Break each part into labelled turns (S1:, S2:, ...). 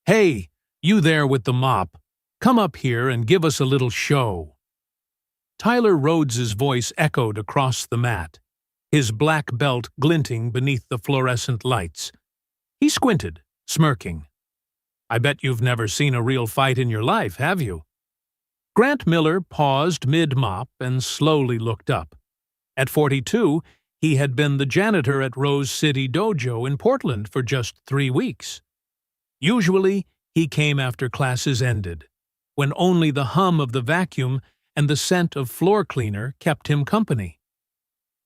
S1: "Hey, you there with the mop, come up here and give us a little show." Tyler Rhodes's voice echoed across the mat, his black belt glinting beneath the fluorescent lights. He squinted, smirking. "I bet you've never seen a real fight in your life, have you?" Grant Miller paused mid-mop and slowly looked up. At 42, he had been the janitor at Rose City Dojo in Portland for just 3 weeks. Usually, he came after classes ended, when only the hum of the vacuum and the scent of floor cleaner kept him company.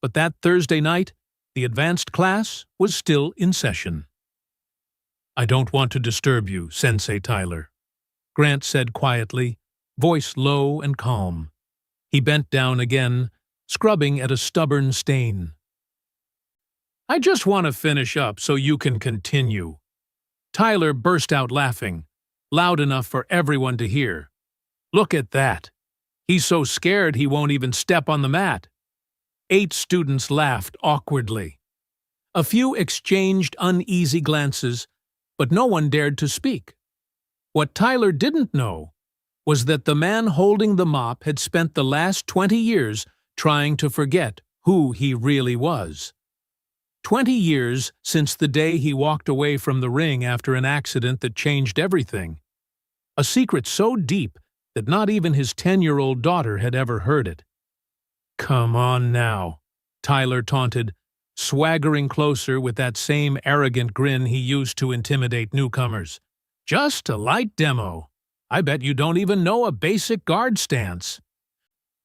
S1: But that Thursday night, the advanced class was still in session. "I don't want to disturb you, Sensei Tyler," Grant said quietly, voice low and calm. He bent down again, scrubbing at a stubborn stain. "I just want to finish up so you can continue." Tyler burst out laughing, loud enough for everyone to hear. "Look at that. He's so scared he won't even step on the mat." 8 students laughed awkwardly. A few exchanged uneasy glances, but no one dared to speak. What Tyler didn't know was that the man holding the mop had spent the last 20 years trying to forget who he really was. 20 years since the day he walked away from the ring after an accident that changed everything. A secret so deep that not even his 10-year-old daughter had ever heard it. "Come on now," Tyler taunted, swaggering closer with that same arrogant grin he used to intimidate newcomers. "Just a light demo. I bet you don't even know a basic guard stance.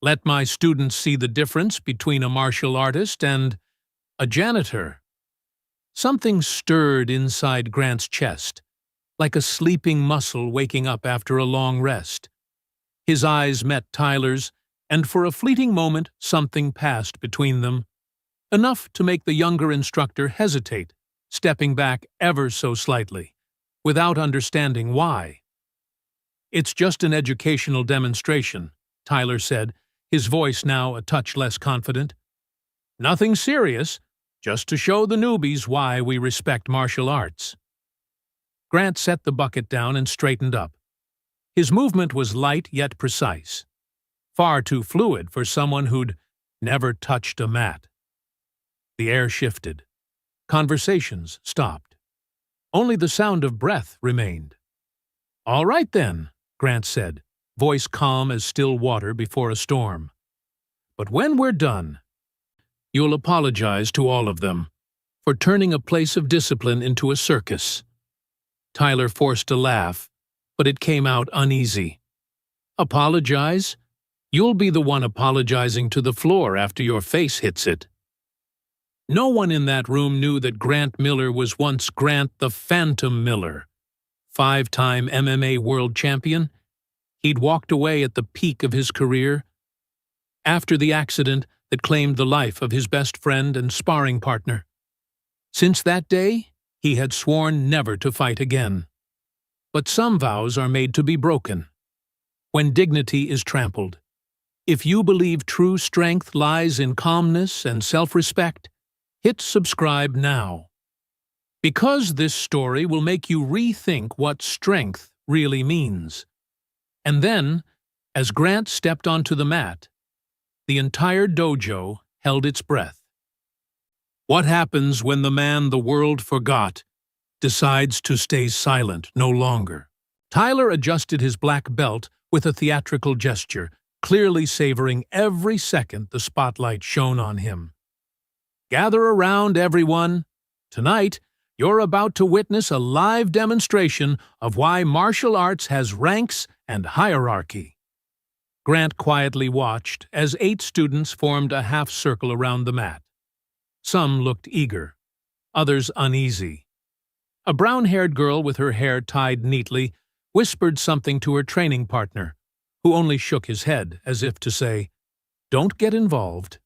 S1: Let my students see the difference between a martial artist and a janitor." Something stirred inside Grant's chest, like a sleeping muscle waking up after a long rest. His eyes met Tyler's, and for a fleeting moment something passed between them, enough to make the younger instructor hesitate, stepping back ever so slightly, without understanding why. "It's just an educational demonstration," Tyler said, his voice now a touch less confident. "Nothing serious, just to show the newbies why we respect martial arts." Grant set the bucket down and straightened up. His movement was light yet precise, far too fluid for someone who'd never touched a mat. The air shifted. Conversations stopped. Only the sound of breath remained. "All right then," Grant said, voice calm as still water before a storm. "But when we're done, you'll apologize to all of them for turning a place of discipline into a circus." Tyler forced a laugh, but it came out uneasy. "Apologize? You'll be the one apologizing to the floor after your face hits it." No one in that room knew that Grant Miller was once Grant the Phantom Miller. 5-time MMA world champion, he'd walked away at the peak of his career, after the accident that claimed the life of his best friend and sparring partner. Since that day, he had sworn never to fight again. But some vows are made to be broken. When dignity is trampled. If you believe true strength lies in calmness and self-respect, hit subscribe now. Because this story will make you rethink what strength really means. And then, as Grant stepped onto the mat, the entire dojo held its breath. What happens when the man the world forgot decides to stay silent no longer? Tyler adjusted his black belt with a theatrical gesture, clearly savoring every second the spotlight shone on him. "Gather around, everyone. Tonight, you're about to witness a live demonstration of why martial arts has ranks and hierarchy." Grant quietly watched as 8 students formed a half circle around the mat. Some looked eager, others uneasy. A brown-haired girl with her hair tied neatly whispered something to her training partner, who only shook his head as if to say, "Don't get involved."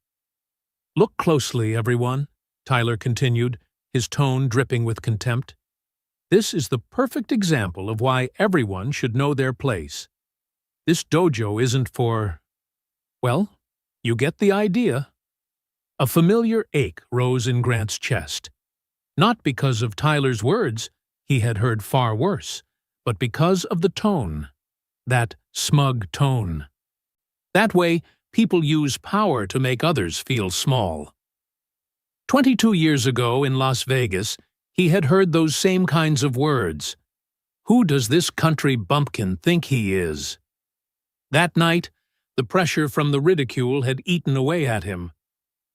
S1: "Look closely, everyone," Tyler continued, his tone dripping with contempt. "This is the perfect example of why everyone should know their place. This dojo isn't for... well, you get the idea." A familiar ache rose in Grant's chest. Not because of Tyler's words, he had heard far worse, but because of the tone, that smug tone. That way, people use power to make others feel small. 22 years ago in Las Vegas, he had heard those same kinds of words. Who does this country bumpkin think he is? That night, the pressure from the ridicule had eaten away at him,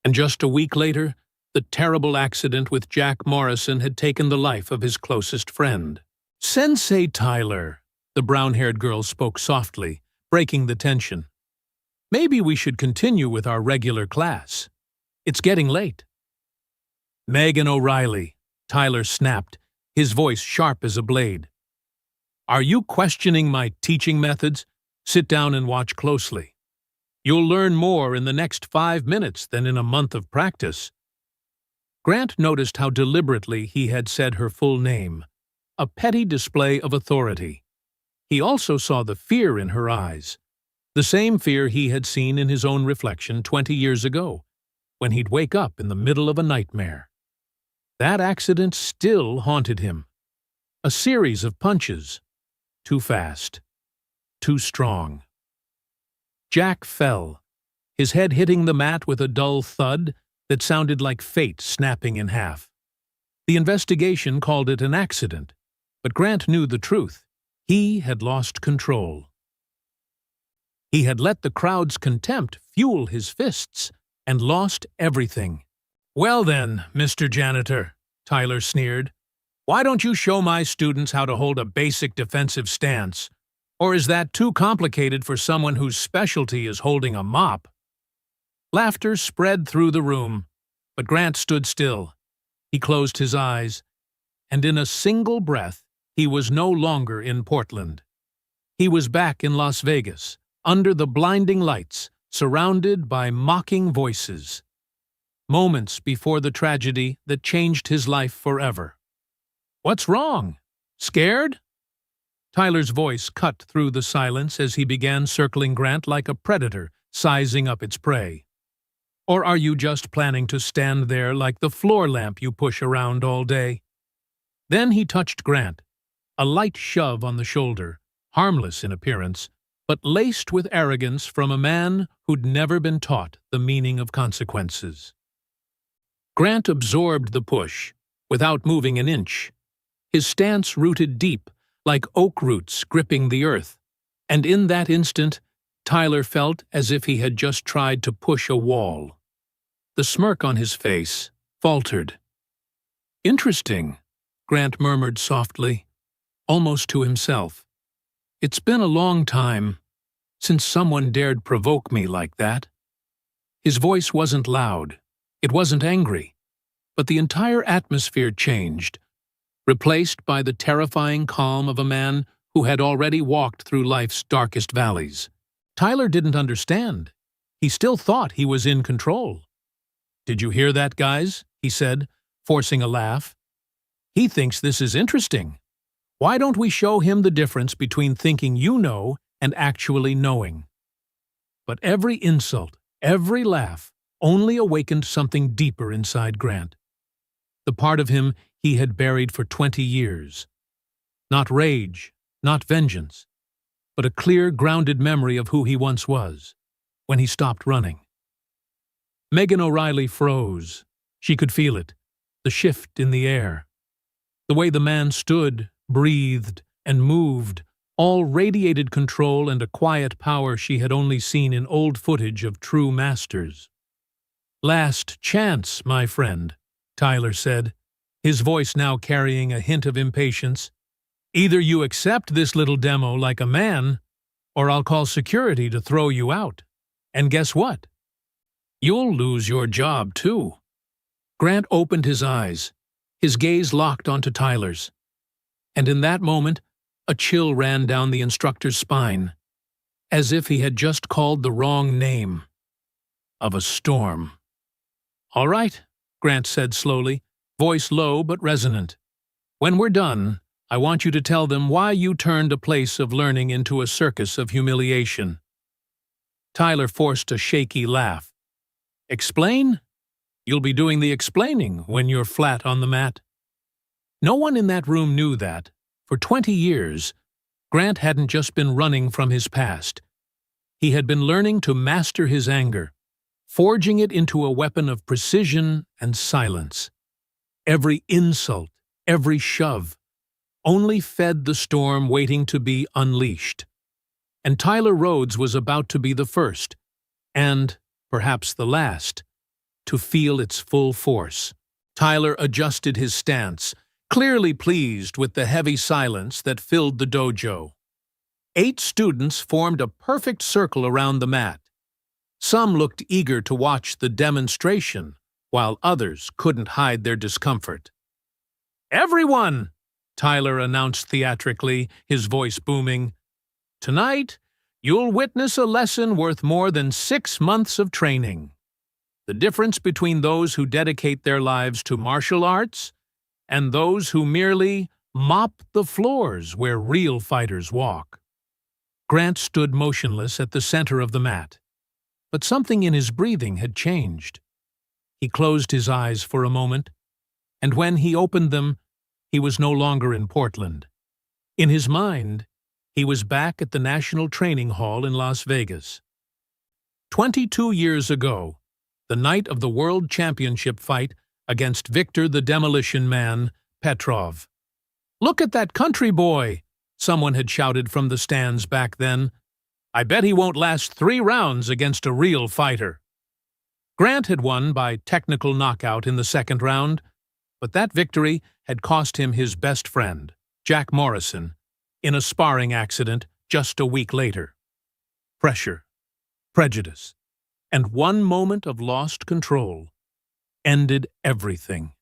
S1: and just a week later, the terrible accident with Jack Morrison had taken the life of his closest friend. "Sensei Tyler," the brown-haired girl spoke softly, breaking the tension. "Maybe we should continue with our regular class. It's getting late." "Megan O'Reilly," Tyler snapped, his voice sharp as a blade. "Are you questioning my teaching methods? Sit down and watch closely. You'll learn more in the next 5 minutes than in a month of practice." Grant noticed how deliberately he had said her full name, a petty display of authority. He also saw the fear in her eyes, the same fear he had seen in his own reflection 20 years ago, when he'd wake up in the middle of a nightmare. That accident still haunted him. A series of punches. Too fast. Too strong. Jack fell, his head hitting the mat with a dull thud that sounded like fate snapping in half. The investigation called it an accident, but Grant knew the truth. He had lost control. He had let the crowd's contempt fuel his fists and lost everything. "Well then, Mr. Janitor," Tyler sneered, "why don't you show my students how to hold a basic defensive stance? Or is that too complicated for someone whose specialty is holding a mop?" Laughter spread through the room, but Grant stood still. He closed his eyes, and in a single breath, he was no longer in Portland. He was back in Las Vegas, under the blinding lights, surrounded by mocking voices. Moments before the tragedy that changed his life forever. "What's wrong? Scared?" Tyler's voice cut through the silence as he began circling Grant like a predator sizing up its prey. "Or are you just planning to stand there like the floor lamp you push around all day?" Then he touched Grant, a light shove on the shoulder, harmless in appearance, but laced with arrogance from a man who'd never been taught the meaning of consequences. Grant absorbed the push, without moving an inch. His stance rooted deep, like oak roots gripping the earth, and in that instant, Tyler felt as if he had just tried to push a wall. The smirk on his face faltered. "Interesting," Grant murmured softly, almost to himself. "It's been a long time since someone dared provoke me like that." His voice wasn't loud, it wasn't angry, but the entire atmosphere changed, replaced by the terrifying calm of a man who had already walked through life's darkest valleys. Tyler didn't understand. He still thought he was in control. "Did you hear that, guys?" he said, forcing a laugh. "He thinks this is interesting. Why don't we show him the difference between thinking you know and actually knowing?" But every insult, every laugh, only awakened something deeper inside Grant. The part of him he had buried for 20 years. Not rage, not vengeance, but a clear, grounded memory of who he once was, when he stopped running. Megan O'Reilly froze. She could feel it, the shift in the air. The way the man stood, breathed, and moved, all radiated control and a quiet power she had only seen in old footage of true masters. "Last chance, my friend," Tyler said, his voice now carrying a hint of impatience. "Either you accept this little demo like a man, or I'll call security to throw you out. And guess what? You'll lose your job, too." Grant opened his eyes, his gaze locked onto Tyler's. And in that moment, a chill ran down the instructor's spine, as if he had just called the wrong name. Of a storm. "All right," Grant said slowly, voice low but resonant. "When we're done, I want you to tell them why you turned a place of learning into a circus of humiliation." Tyler forced a shaky laugh. "Explain? You'll be doing the explaining when you're flat on the mat." No one in that room knew that, For 20 years, Grant hadn't just been running from his past. He had been learning to master his anger, forging it into a weapon of precision and silence. Every insult, every shove, only fed the storm waiting to be unleashed. And Tyler Rhodes was about to be the first, and perhaps the last, to feel its full force. Tyler adjusted his stance, clearly pleased with the heavy silence that filled the dojo. 8 students formed a perfect circle around the mat. Some looked eager to watch the demonstration, while others couldn't hide their discomfort. "Everyone!" Tyler announced theatrically, his voice booming. "Tonight, you'll witness a lesson worth more than 6 months of training. The difference between those who dedicate their lives to martial arts and those who merely mop the floors where real fighters walk." Grant stood motionless at the center of the mat, but something in his breathing had changed. He closed his eyes for a moment, and when he opened them, he was no longer in Portland. In his mind, he was back at the National Training Hall in Las Vegas. 22 years ago, the night of the World Championship fight against Victor the Demolition Man Petrov. "Look at that country boy!" someone had shouted from the stands back then. "I bet he won't last 3 rounds against a real fighter." Grant had won by technical knockout in the 2nd round, but that victory had cost him his best friend, Jack Morrison, in a sparring accident just a week later. Pressure, prejudice, and one moment of lost control ended everything.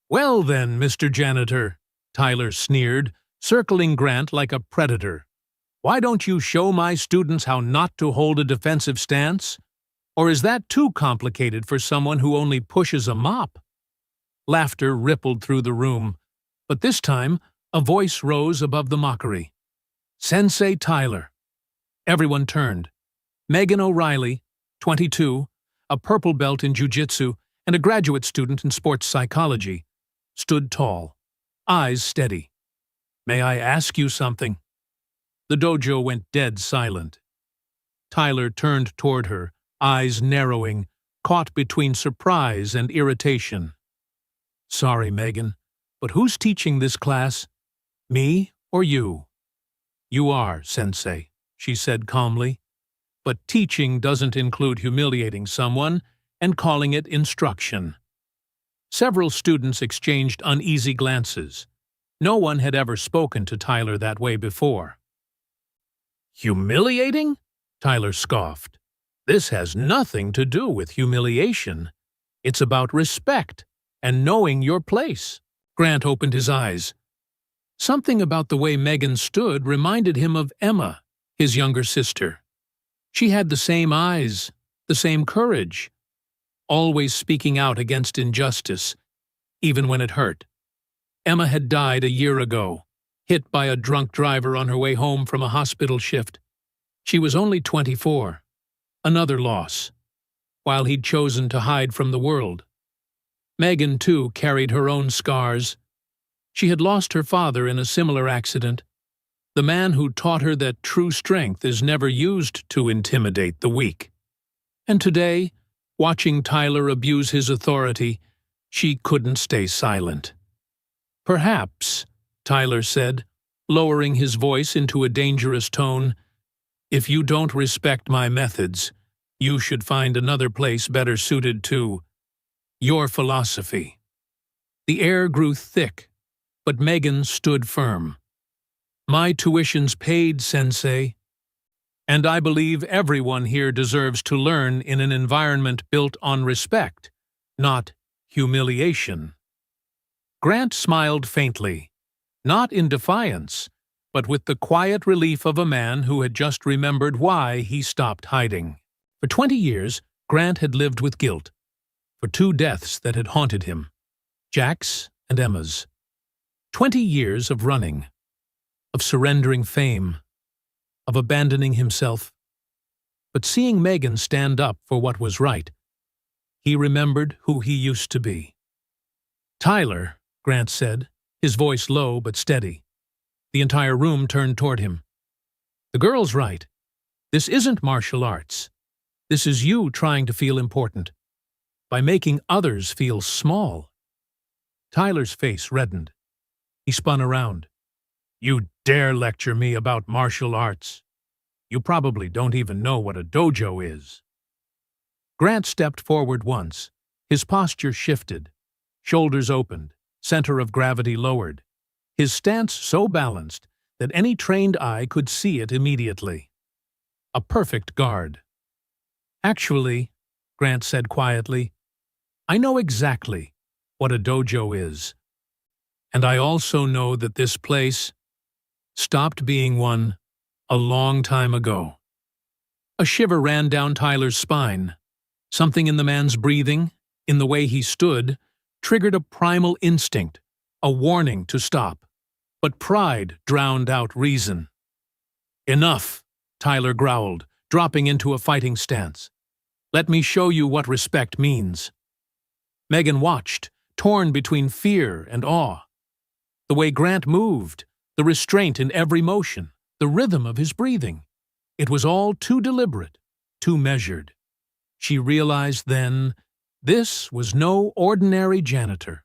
S1: "Well then, Mr. Janitor," Tyler sneered, circling Grant like a predator. "Why don't you show my students how not to hold a defensive stance? Or is that too complicated for someone who only pushes a mop?" Laughter rippled through the room, but this time a voice rose above the mockery. "Sensei Tyler." Everyone turned. Megan O'Reilly, 22, a purple belt in jiu-jitsu and a graduate student in sports psychology, stood tall, eyes steady. "May I ask you something?" The dojo went dead silent. Tyler turned toward her, eyes narrowing, caught between surprise and irritation. "Sorry, Megan, but who's teaching this class? Me or you?" "You are, Sensei," she said calmly. "But teaching doesn't include humiliating someone and calling it instruction." Several students exchanged uneasy glances. No one had ever spoken to Tyler that way before. "Humiliating?" Tyler scoffed. "This has nothing to do with humiliation. It's about respect and knowing your place." Grant opened his eyes. Something about the way Megan stood reminded him of Emma, his younger sister. She had the same eyes, the same courage, always speaking out against injustice, even when it hurt. Emma had died a year ago, hit by a drunk driver on her way home from a hospital shift. She was only 24. Another loss, while he'd chosen to hide from the world. Megan, too, carried her own scars. She had lost her father in a similar accident, the man who taught her that true strength is never used to intimidate the weak. And today, watching Tyler abuse his authority, she couldn't stay silent. "Perhaps," Tyler said, lowering his voice into a dangerous tone, "if you don't respect my methods, you should find another place better suited to your philosophy." The air grew thick, but Megan stood firm. "My tuition's paid, Sensei, and I believe everyone here deserves to learn in an environment built on respect, not humiliation." Grant smiled faintly, not in defiance, but with the quiet relief of a man who had just remembered why he stopped hiding. For 20 years, Grant had lived with guilt, for 2 deaths that had haunted him, Jack's and Emma's. 20 years of running, of surrendering fame, of abandoning himself. But seeing Megan stand up for what was right, he remembered who he used to be. "Tyler," Grant said, his voice low but steady, The entire room turned toward him. The girl's right. This isn't martial arts. This is you trying to feel important, by making others feel small. Tyler's face reddened. He spun around. You dare lecture me about martial arts? You probably don't even know what a dojo is. Grant stepped forward once. His posture shifted. Shoulders opened, center of gravity lowered. His stance so balanced that any trained eye could see it immediately. A perfect guard. Actually, Grant said quietly, I know exactly what a dojo is. And I also know that this place stopped being one a long time ago. A shiver ran down Tyler's spine. Something in the man's breathing, in the way he stood, triggered a primal instinct, a warning to stop. But pride drowned out reason. Enough, Tyler growled, dropping into a fighting stance. Let me show you what respect means. Megan watched, torn between fear and awe. The way Grant moved, the restraint in every motion, the rhythm of his breathing. It was all too deliberate, too measured. She realized then, this was no ordinary janitor.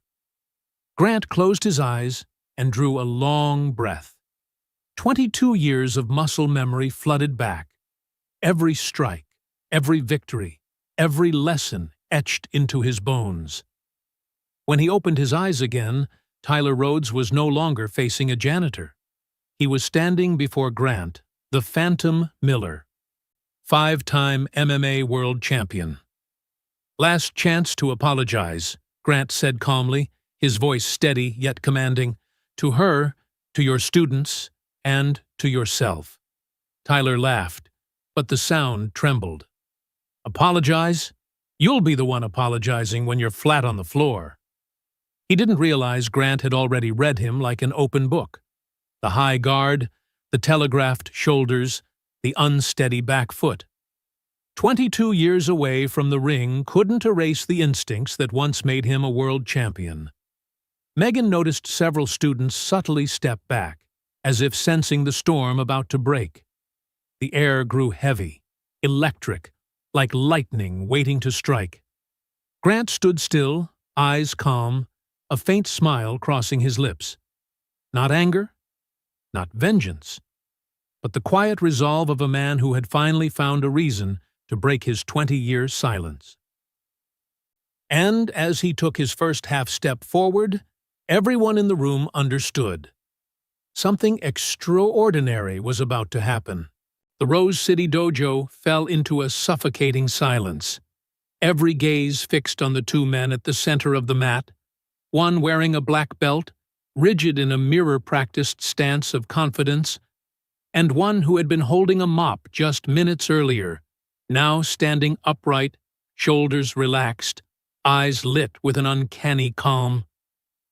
S1: Grant closed his eyes and drew a long breath. 22 years of muscle memory flooded back. Every strike, every victory, every lesson etched into his bones. When he opened his eyes again, Tyler Rhodes was no longer facing a janitor. He was standing before Grant, the Phantom Miller, 5-time MMA world champion. Last chance to apologize, Grant said calmly, his voice steady yet commanding. To her, to your students, and to yourself. Tyler laughed, but the sound trembled. Apologize? You'll be the one apologizing when you're flat on the floor. He didn't realize Grant had already read him like an open book. The high guard, the telegraphed shoulders, the unsteady back foot. 22 years away from the ring couldn't erase the instincts that once made him a world champion. Megan noticed several students subtly step back, as if sensing the storm about to break. The air grew heavy, electric, like lightning waiting to strike. Grant stood still, eyes calm, a faint smile crossing his lips. Not anger, not vengeance, but the quiet resolve of a man who had finally found a reason to break his 20-year silence. And as he took his first half-step forward, everyone in the room understood. Something extraordinary was about to happen. The Rose City Dojo fell into a suffocating silence. Every gaze fixed on the two men at the center of the mat, one wearing a black belt, rigid in a mirror-practiced stance of confidence, and one who had been holding a mop just minutes earlier, now standing upright, shoulders relaxed, eyes lit with an uncanny calm.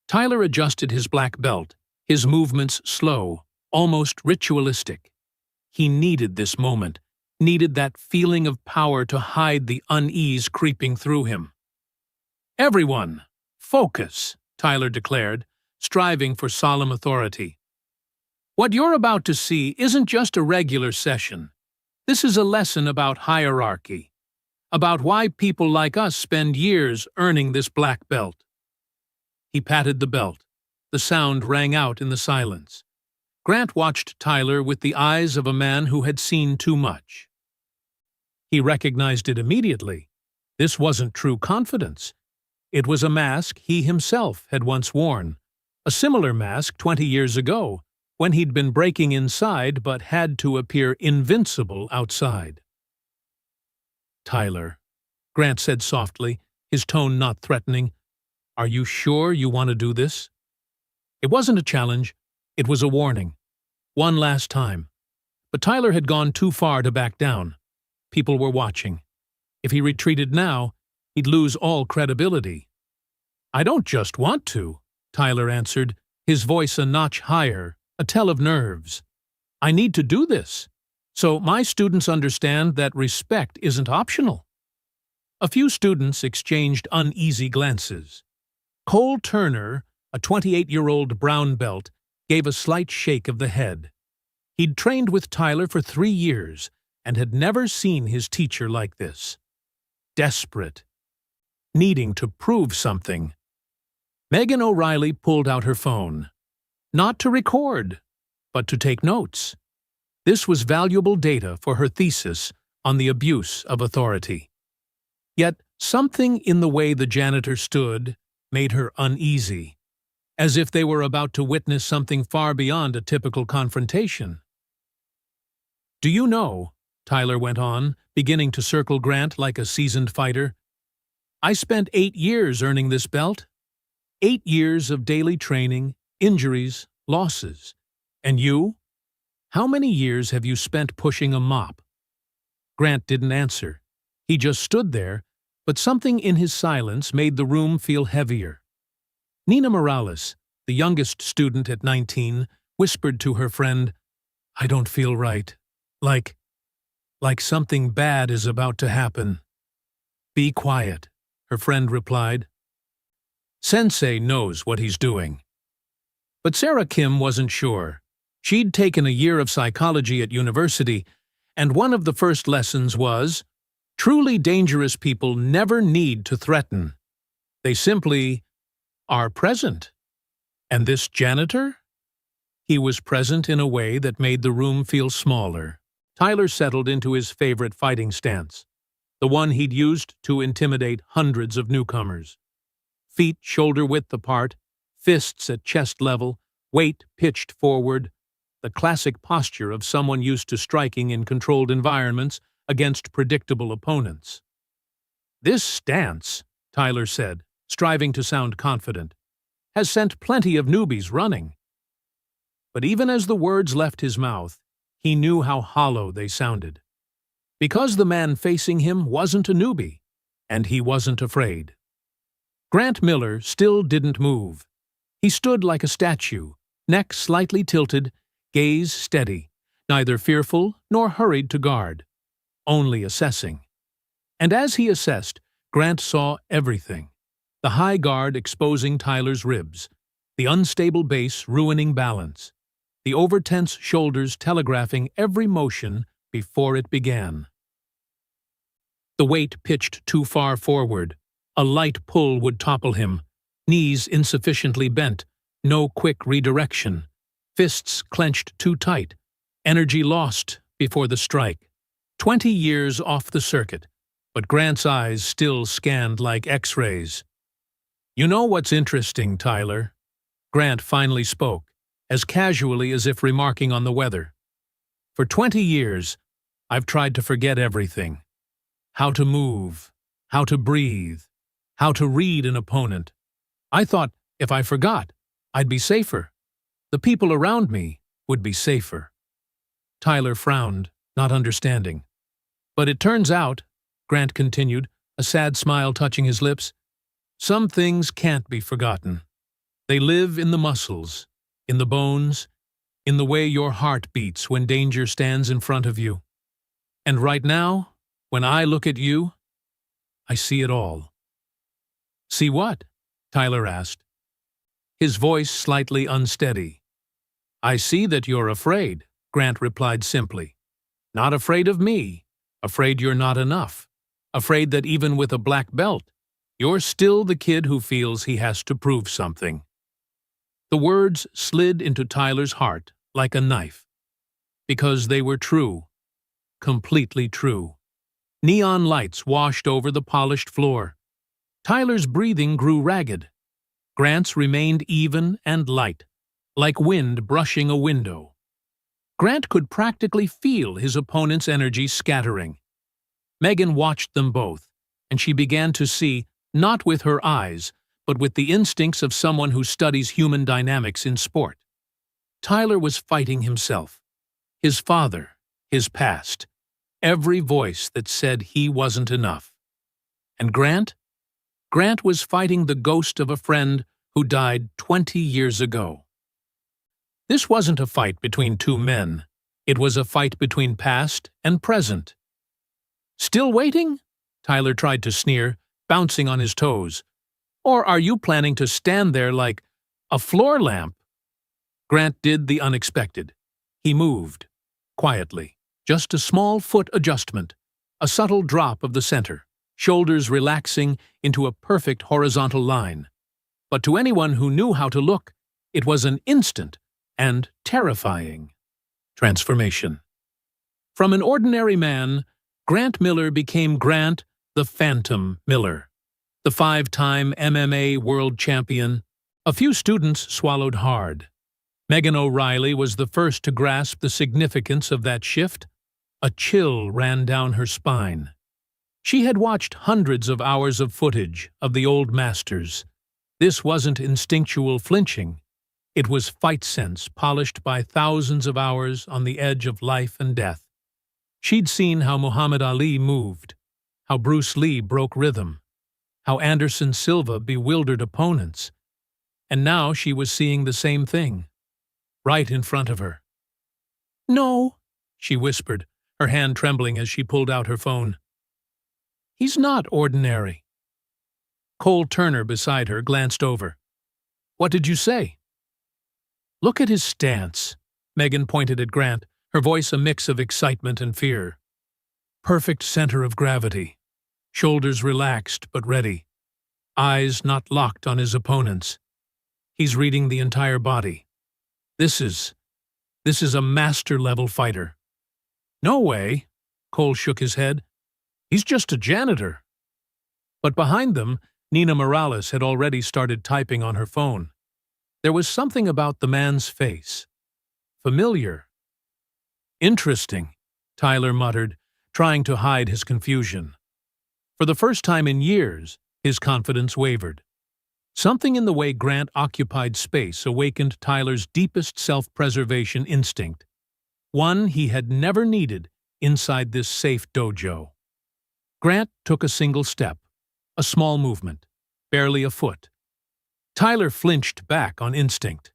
S1: Tyler adjusted his black belt, his movements slow, almost ritualistic. He needed this moment, needed that feeling of power to hide the unease creeping through him. Everyone, focus, Tyler declared, striving for solemn authority. What you're about to see isn't just a regular session. This is a lesson about hierarchy, about why people like us spend years earning this black belt. He patted the belt. The sound rang out in the silence. Grant watched Tyler with the eyes of a man who had seen too much. He recognized it immediately. This wasn't true confidence. It was a mask he himself had once worn, a similar mask 20 years ago, when he'd been breaking inside but had to appear invincible outside. Tyler, Grant said softly, his tone not threatening, are you sure you want to do this? It wasn't a challenge, it was a warning. One last time. But Tyler had gone too far to back down. People were watching. If he retreated now, he'd lose all credibility. I don't just want to, Tyler answered, his voice a notch higher, a tell of nerves. I need to do this, so my students understand that respect isn't optional. A few students exchanged uneasy glances. Cole Turner, a 28-year-old brown belt, gave a slight shake of the head. He'd trained with Tyler for 3 years and had never seen his teacher like this. Desperate. Needing to prove something. Megan O'Reilly pulled out her phone. Not to record, but to take notes. This was valuable data for her thesis on the abuse of authority. Yet something in the way the janitor stood made her uneasy, as if they were about to witness something far beyond a typical confrontation. "Do you know," Tyler went on, beginning to circle Grant like a seasoned fighter, "I spent 8 years earning this belt. 8 years of daily training, injuries, losses. And you? How many years have you spent pushing a mop?" Grant didn't answer. He just stood there, but something in his silence made the room feel heavier. Nina Morales, the youngest student at 19, whispered to her friend, "I don't feel right. Like something bad is about to happen." "Be quiet," her friend replied. "Sensei knows what he's doing." But Sarah Kim wasn't sure. She'd taken a year of psychology at university, and one of the first lessons was, truly dangerous people never need to threaten. They simply are present. And this janitor? He was present in a way that made the room feel smaller. Tyler settled into his favorite fighting stance, the one he'd used to intimidate hundreds of newcomers. Feet shoulder-width apart, fists at chest level, weight pitched forward, the classic posture of someone used to striking in controlled environments against predictable opponents. "This stance," Tyler said, striving to sound confident, "has sent plenty of newbies running." But even as the words left his mouth, he knew how hollow they sounded. Because the man facing him wasn't a newbie, and he wasn't afraid. Grant Miller still didn't move. He stood like a statue, neck slightly tilted, gaze steady, neither fearful nor hurried to guard, only assessing. And as he assessed, Grant saw everything. The high guard exposing Tyler's ribs, the unstable base ruining balance, the over-tense shoulders telegraphing every motion before it began. The weight pitched too far forward. A light pull would topple him, knees insufficiently bent, no quick redirection, fists clenched too tight, energy lost before the strike. 20 years off the circuit, but Grant's eyes still scanned like X-rays. "You know what's interesting, Tyler?" Grant finally spoke, as casually as if remarking on the weather. "For 20 years, I've tried to forget everything. How to move, how to breathe, how to read an opponent. I thought if I forgot, I'd be safer. The people around me would be safer." Tyler frowned, not understanding. "But it turns out," Grant continued, a sad smile touching his lips, "some things can't be forgotten. They live in the muscles, in the bones, in the way your heart beats when danger stands in front of you. And right now, when I look at you, I see it all." "See what?" Tyler asked, his voice slightly unsteady. "I see that you're afraid," Grant replied simply. "Not afraid of me, afraid you're not enough, afraid that even with a black belt, you're still the kid who feels he has to prove something." The words slid into Tyler's heart like a knife, because they were true, completely true. Neon lights washed over the polished floor. Tyler's breathing grew ragged. Grant's remained even and light, like wind brushing a window. Grant could practically feel his opponent's energy scattering. Megan watched them both, and she began to see, not with her eyes, but with the instincts of someone who studies human dynamics in sport. Tyler was fighting himself, his father, his past, every voice that said he wasn't enough. And Grant? Grant was fighting the ghost of a friend who died 20 years ago. This wasn't a fight between two men. It was a fight between past and present. "Still waiting?" Tyler tried to sneer, bouncing on his toes. "Or are you planning to stand there like a floor lamp?" Grant did the unexpected. He moved, quietly, just a small foot adjustment, a subtle drop of the center, shoulders relaxing into a perfect horizontal line. But to anyone who knew how to look, it was an instant and terrifying transformation. From an ordinary man, Grant Miller became Grant the Phantom Miller, the 5-time MMA world champion. A few students swallowed hard. Megan O'Reilly was the first to grasp the significance of that shift. A chill ran down her spine. She had watched hundreds of hours of footage of the old masters. This wasn't instinctual flinching. It was fight sense polished by thousands of hours on the edge of life and death. She'd seen how Muhammad Ali moved, how Bruce Lee broke rhythm, how Anderson Silva bewildered opponents. And now she was seeing the same thing, right in front of her. "No," she whispered, her hand trembling as she pulled out her phone. "He's not ordinary." Cole Turner beside her glanced over. "What did you say?" "Look at his stance." Megan pointed at Grant, her voice a mix of excitement and fear. "Perfect center of gravity. Shoulders relaxed but ready. Eyes not locked on his opponents. He's reading the entire body. This is a master-level fighter." "No way." Cole shook his head. "He's just a janitor." But behind them, Nina Morales had already started typing on her phone. There was something about the man's face. Familiar. "Interesting," Tyler muttered, trying to hide his confusion. For the first time in years, his confidence wavered. Something in the way Grant occupied space awakened Tyler's deepest self-preservation instinct, one he had never needed inside this safe dojo. Grant took a single step, a small movement, barely a foot. Tyler flinched back on instinct.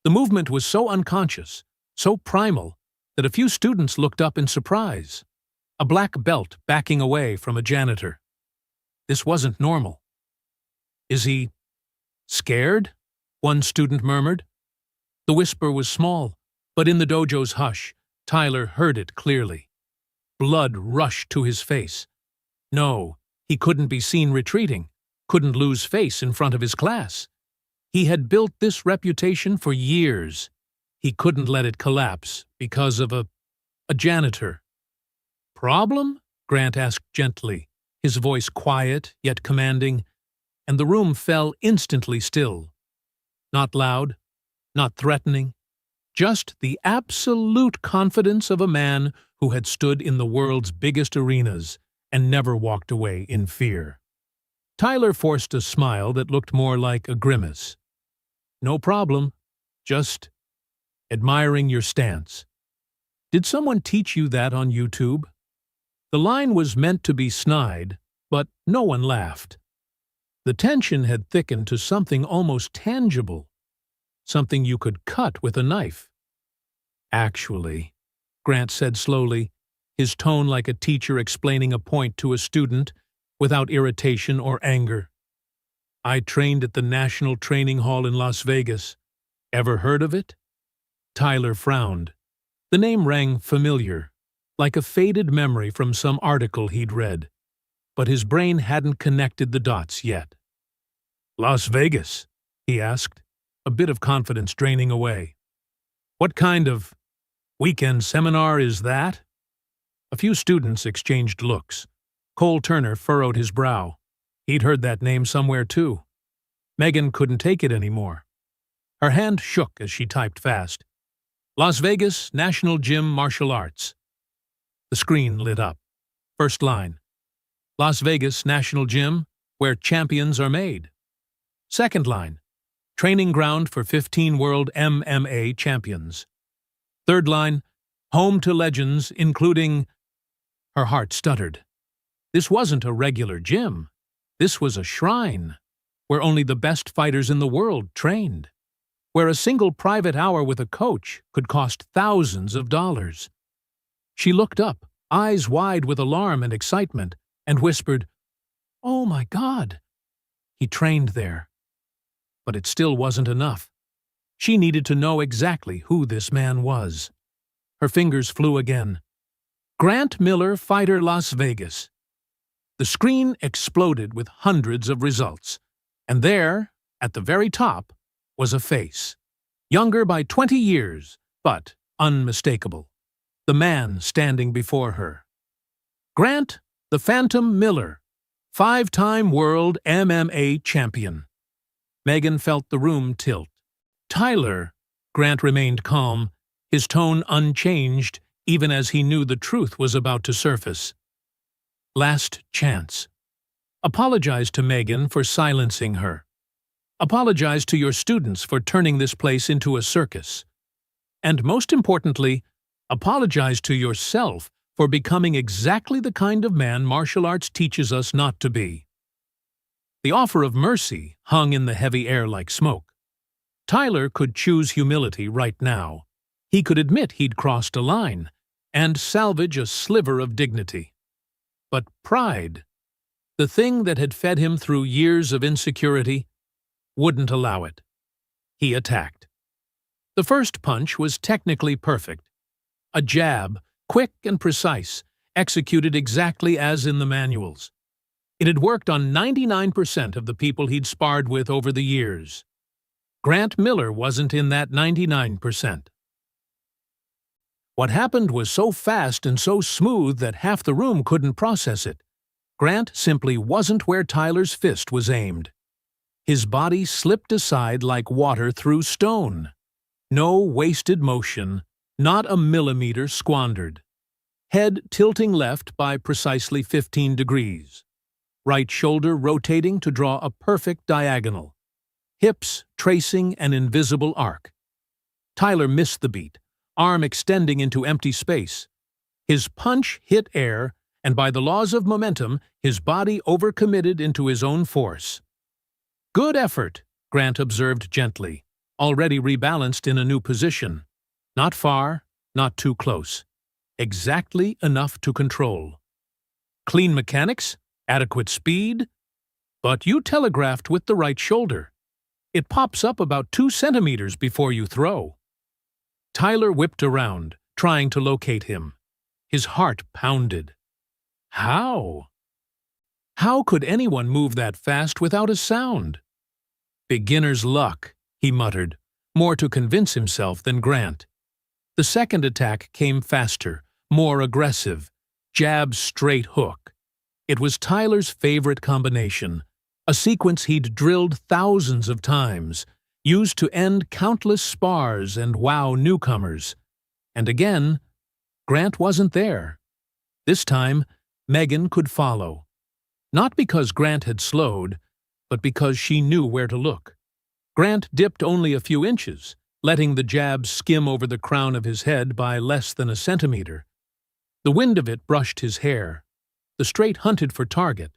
S1: The movement was so unconscious, so primal, that a few students looked up in surprise. A black belt backing away from a janitor. This wasn't normal. "Is he scared?" one student murmured. The whisper was small, but in the dojo's hush, Tyler heard it clearly. Blood rushed to his face. No, he couldn't be seen retreating, couldn't lose face in front of his class. He had built this reputation for years. He couldn't let it collapse because of a janitor. "Problem?" Grant asked gently, his voice quiet yet commanding, and the room fell instantly still. Not loud, not threatening, just the absolute confidence of a man who had stood in the world's biggest arenas and never walked away in fear. Tyler forced a smile that looked more like a grimace. "No problem, just admiring your stance. Did someone teach you that on YouTube?" The line was meant to be snide, but no one laughed. The tension had thickened to something almost tangible, something you could cut with a knife. "Actually," Grant said slowly, his tone like a teacher explaining a point to a student without irritation or anger. "I trained at the National Training Hall in Las Vegas. Ever heard of it?" Tyler frowned. The name rang familiar, like a faded memory from some article he'd read. But his brain hadn't connected the dots yet. "Las Vegas?" he asked, a bit of confidence draining away. "What kind of weekend seminar is that?" A few students exchanged looks. Cole Turner furrowed his brow. He'd heard that name somewhere too. Megan couldn't take it anymore. Her hand shook as she typed fast. "Las Vegas National Gym Martial Arts." The screen lit up. First line. "Las Vegas National Gym, where champions are made." Second line. "Training ground for 15 world MMA champions." Third line. "Home to legends, including—" Her heart stuttered. This wasn't a regular gym. This was a shrine, where only the best fighters in the world trained, where a single private hour with a coach could cost thousands of dollars. She looked up, eyes wide with alarm and excitement, and whispered, "Oh my God!" He trained there. But it still wasn't enough. She needed to know exactly who this man was. Her fingers flew again. Grant Miller, Fighter, Las Vegas. The screen exploded with hundreds of results, and there, at the very top, was a face. Younger by 20 years, but unmistakable. The man standing before her. Grant, the Phantom Miller, 5-time world MMA champion. Megan felt the room tilt. Tyler, Grant remained calm, his tone unchanged even as he knew the truth was about to surface. Last chance. Apologize to Megan for silencing her. Apologize to your students for turning this place into a circus. And most importantly, apologize to yourself for becoming exactly the kind of man martial arts teaches us not to be. The offer of mercy hung in the heavy air like smoke. Tyler could choose humility right now. He could admit he'd crossed a line and salvage a sliver of dignity. But pride, the thing that had fed him through years of insecurity, wouldn't allow it. He attacked. The first punch was technically perfect. A jab, quick and precise, executed exactly as in the manuals. It had worked on 99% of the people he'd sparred with over the years. Grant Miller wasn't in that 99%. What happened was so fast and so smooth that half the room couldn't process it. Grant simply wasn't where Tyler's fist was aimed. His body slipped aside like water through stone. No wasted motion, not a millimeter squandered. Head tilting left by precisely 15 degrees. Right shoulder rotating to draw a perfect diagonal. Hips tracing an invisible arc. Tyler missed the beat, arm extending into empty space. His punch hit air, and by the laws of momentum, his body overcommitted into his own force. Good effort, Grant observed gently, already rebalanced in a new position. Not far, not too close. Exactly enough to control. Clean mechanics, adequate speed, but you telegraphed with the right shoulder. It pops up about 2 centimeters before you throw. Tyler whipped around, trying to locate him. His heart pounded. How? How could anyone move that fast without a sound? Beginner's luck, he muttered, more to convince himself than Grant. The second attack came faster, more aggressive. Jab, straight hook. It was Tyler's favorite combination, a sequence he'd drilled thousands of times, used to end countless spars and wow newcomers. And again, Grant wasn't there. This time, Megan could follow. Not because Grant had slowed, but because she knew where to look. Grant dipped only a few inches, letting the jab skim over the crown of his head by less than a centimeter. The wind of it brushed his hair. The straight hunted for target.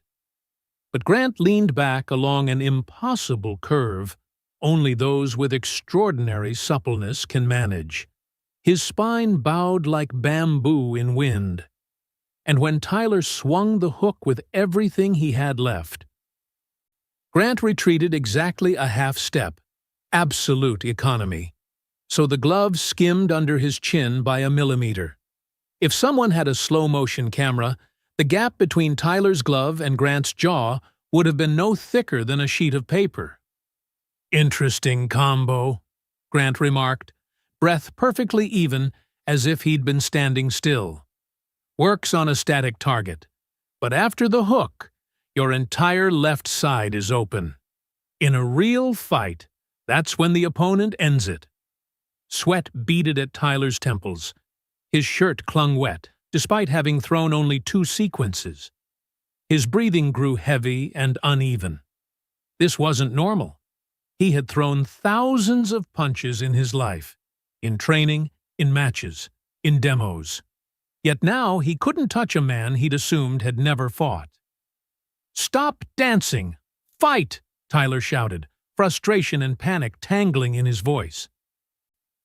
S1: But Grant leaned back along an impossible curve only those with extraordinary suppleness can manage. His spine bowed like bamboo in wind. And when Tyler swung the hook with everything he had left, Grant retreated exactly a half step. Absolute economy. So the glove skimmed under his chin by a millimeter. If someone had a slow-motion camera, the gap between Tyler's glove and Grant's jaw would have been no thicker than a sheet of paper. Interesting combo, Grant remarked, breath perfectly even, as if he'd been standing still. Works on a static target. But after the hook, your entire left side is open. In a real fight, that's when the opponent ends it. Sweat beaded at Tyler's temples. His shirt clung wet, despite having thrown only 2 sequences. His breathing grew heavy and uneven. This wasn't normal. He had thrown thousands of punches in his life, in training, in matches, in demos. Yet now he couldn't touch a man he'd assumed had never fought. "Stop dancing! Fight!" Tyler shouted, frustration and panic tangling in his voice.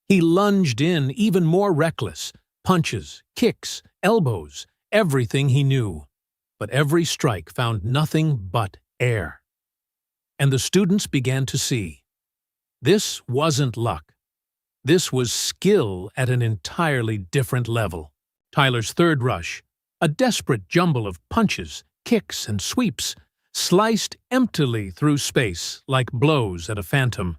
S1: He lunged in, even more reckless. Punches, kicks, elbows, everything he knew. But every strike found nothing but air. And the students began to see. This wasn't luck. This was skill at an entirely different level. Tyler's third rush, a desperate jumble of punches, kicks, and sweeps, sliced emptily through space like blows at a phantom.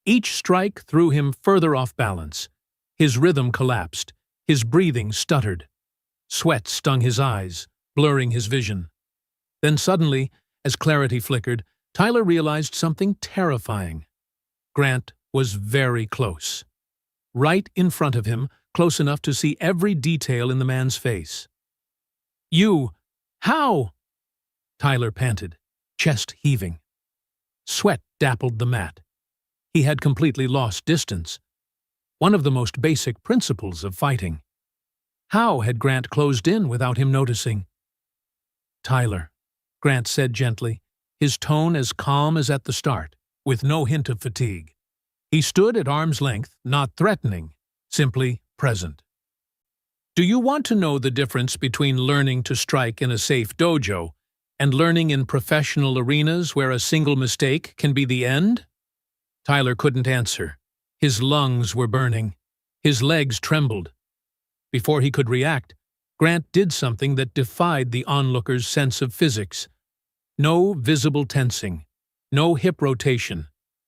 S1: Each strike threw him further off balance. His rhythm collapsed. His breathing stuttered. Sweat stung his eyes, blurring his vision. Then suddenly, as clarity flickered, Tyler realized something terrifying. Grant was very close. Right in front of him, close enough to see every detail in the man's face. "You! How?" Tyler panted, chest heaving. Sweat dappled the mat. He had completely lost distance. One of the most basic principles of fighting. How had Grant closed in without him noticing? "Tyler," Grant said gently, his tone as calm as at the start, with no hint of fatigue. He stood at arm's length, not threatening, simply present. "Do you want to know the difference between learning to strike in a safe dojo and learning in professional arenas where a single mistake can be the end?" Tyler couldn't answer. His lungs were burning. His legs trembled. Before he could react, Grant did something that defied the onlooker's sense of physics. No visible tensing, no hip rotation,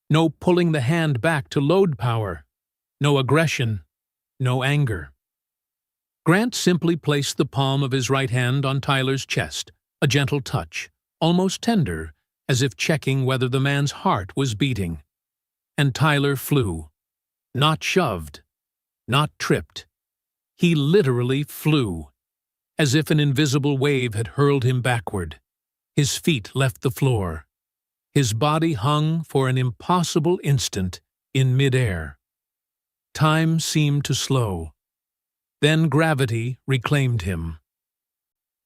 S1: no pulling the hand back to load power, no aggression, no anger. Grant simply placed the palm of his right hand on Tyler's chest, a gentle touch, almost tender, as if checking whether the man's heart was beating. And Tyler flew. Not shoved, not tripped. He literally flew, as if an invisible wave had hurled him backward. His feet left the floor. His body hung for an impossible instant in midair. Time seemed to slow. Then gravity reclaimed him.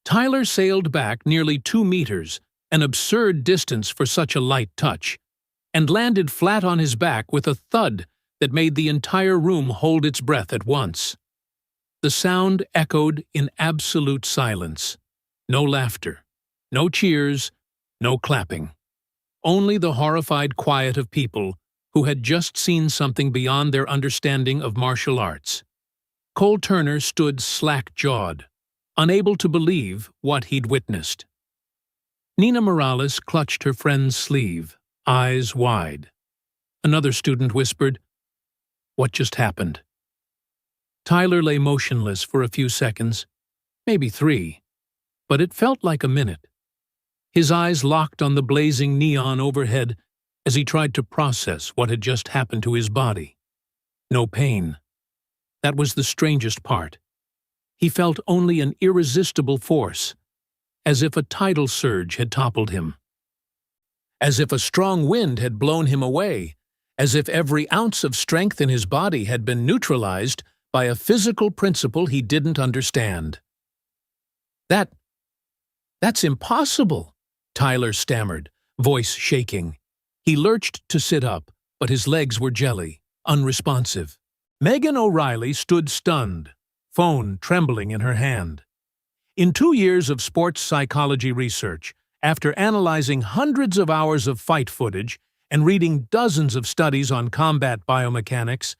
S1: Tyler sailed back nearly 2 meters, an absurd distance for such a light touch, and landed flat on his back with a thud that made the entire room hold its breath at once. The sound echoed in absolute silence. No laughter, no cheers, no clapping. Only the horrified quiet of people who had just seen something beyond their understanding of martial arts. Cole Turner stood slack-jawed, unable to believe what he'd witnessed. Nina Morales clutched her friend's sleeve, eyes wide. Another student whispered, "What just happened?" Tyler lay motionless for a few seconds, maybe 3, but it felt like a minute. His eyes locked on the blazing neon overhead as he tried to process what had just happened to his body. No pain. That was the strangest part. He felt only an irresistible force, as if a tidal surge had toppled him. As if a strong wind had blown him away, as if every ounce of strength in his body had been neutralized by a physical principle he didn't understand. That's impossible," Tyler stammered, voice shaking. He lurched to sit up, but his legs were jelly, unresponsive. Megan O'Reilly stood stunned, phone trembling in her hand. In 2 years of sports psychology research, after analyzing hundreds of hours of fight footage and reading dozens of studies on combat biomechanics,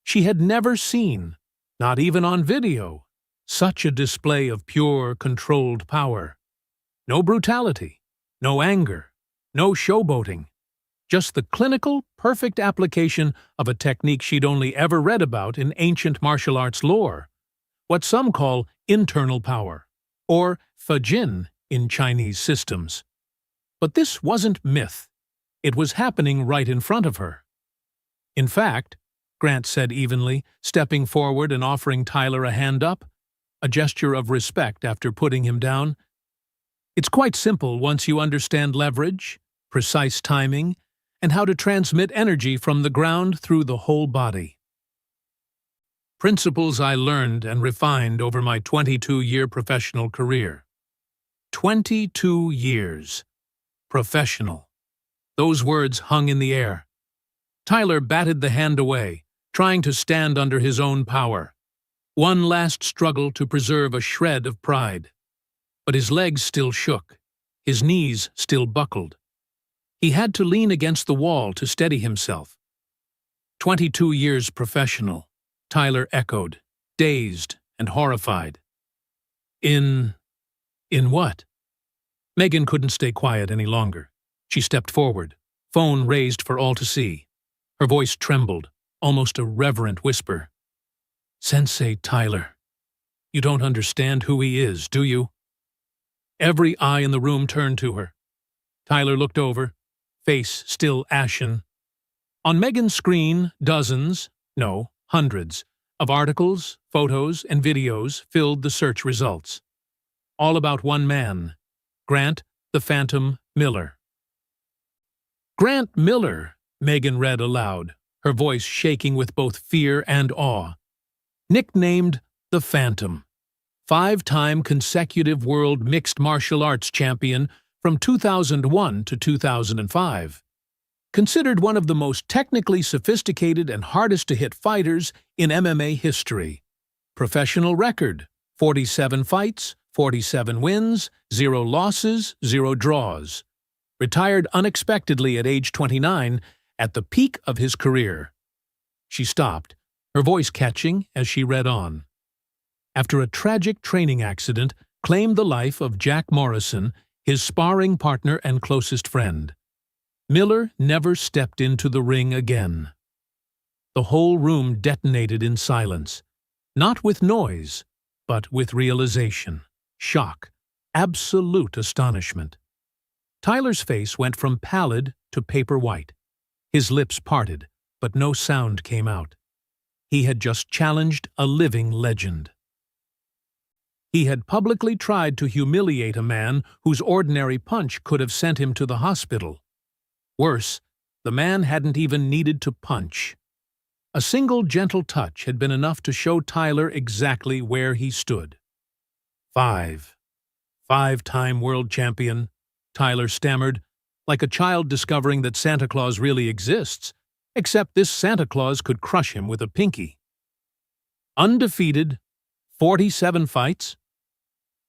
S1: she had never seen, not even on video, such a display of pure, controlled power. No brutality, no anger, no showboating. Just the clinical, perfect application of a technique she'd only ever read about in ancient martial arts lore, what some call internal power, or Fajin in Chinese systems. But this wasn't myth. It was happening right in front of her. "In fact," Grant said evenly, stepping forward and offering Tyler a hand up, a gesture of respect after putting him down, "it's quite simple once you understand leverage, precise timing, and how to transmit energy from the ground through the whole body. Principles I learned and refined over my 22-year professional career." 22 years. Professional. Those words hung in the air. Tyler batted the hand away, trying to stand under his own power. One last struggle to preserve a shred of pride. But his legs still shook. His knees still buckled. He had to lean against the wall to steady himself. 22 years professional, Tyler echoed, dazed and horrified. In what? Megan couldn't stay quiet any longer. She stepped forward, phone raised for all to see. Her voice trembled, almost a reverent whisper. Sensei Tyler, you don't understand who he is, do you? Every eye in the room turned to her. Tyler looked over, face still ashen. On Megan's screen, dozens, no, hundreds, of articles, photos, and videos filled the search results. All about one man, Grant the Phantom Miller. Grant Miller, Megan read aloud, her voice shaking with both fear and awe. Nicknamed the Phantom, 5-time consecutive world mixed martial arts champion from 2001 to 2005. Considered one of the most technically sophisticated and hardest-to-hit fighters in MMA history. Professional record, 47 fights, 47 wins, 0 losses, 0 draws. Retired unexpectedly at age 29 at the peak of his career. She stopped, her voice catching as she read on. After a tragic training accident, claimed the life of Jack Morrison, his sparring partner and closest friend. Miller never stepped into the ring again. The whole room detonated in silence, not with noise, but with realization, shock, absolute astonishment. Tyler's face went from pallid to paper white. His lips parted, but no sound came out. He had just challenged a living legend. He had publicly tried to humiliate a man whose ordinary punch could have sent him to the hospital. Worse, the man hadn't even needed to punch. A single gentle touch had been enough to show Tyler exactly where he stood. 5-time world champion, Tyler stammered, like a child discovering that Santa Claus really exists, except this Santa Claus could crush him with a pinky. Undefeated, 47 fights?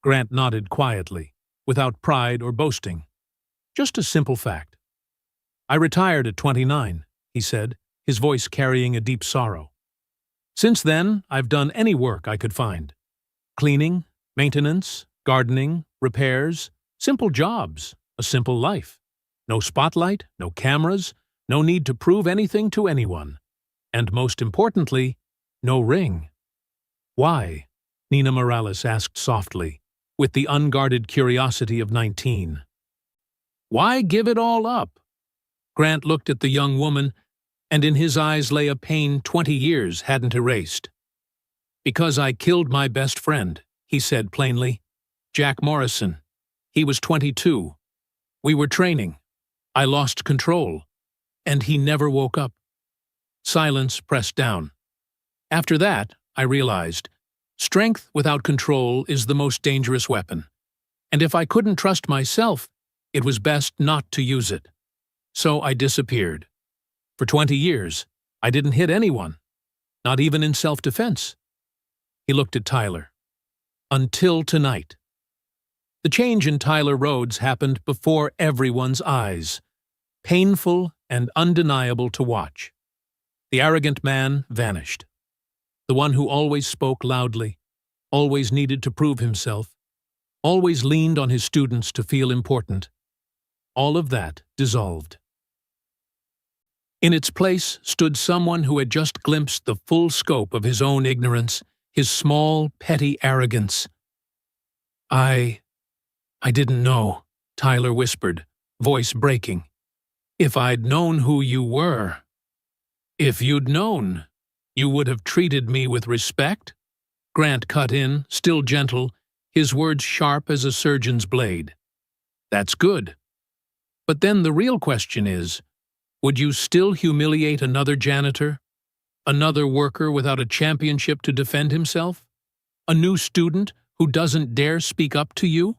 S1: Grant nodded quietly, without pride or boasting. Just a simple fact. I retired at 29, he said, his voice carrying a deep sorrow. Since then, I've done any work I could find. Cleaning, maintenance, gardening, repairs, simple jobs, a simple life. No spotlight, no cameras, no need to prove anything to anyone. And most importantly, no ring. Why? Nina Morales asked softly, with the unguarded curiosity of 19. Why give it all up? Grant looked at the young woman, and in his eyes lay a pain 20 years hadn't erased. Because I killed my best friend, he said plainly. Jack Morrison. He was 22. We were training. I lost control. And he never woke up. Silence pressed down. After that, I realized, strength without control is the most dangerous weapon. And if I couldn't trust myself, it was best not to use it. So I disappeared. For 20 years, I didn't hit anyone, not even in self-defense. He looked at Tyler. Until tonight. The change in Tyler Rhodes happened before everyone's eyes, painful and undeniable to watch. The arrogant man vanished. The one who always spoke loudly, always needed to prove himself, always leaned on his students to feel important. All of that dissolved. In its place stood someone who had just glimpsed the full scope of his own ignorance, his small, petty arrogance. I didn't know, Tyler whispered, voice breaking. If I'd known who you were. If you'd known, you would have treated me with respect? Grant cut in, still gentle, his words sharp as a surgeon's blade. That's good. But then the real question is, would you still humiliate another janitor? Another worker without a championship to defend himself? A new student who doesn't dare speak up to you?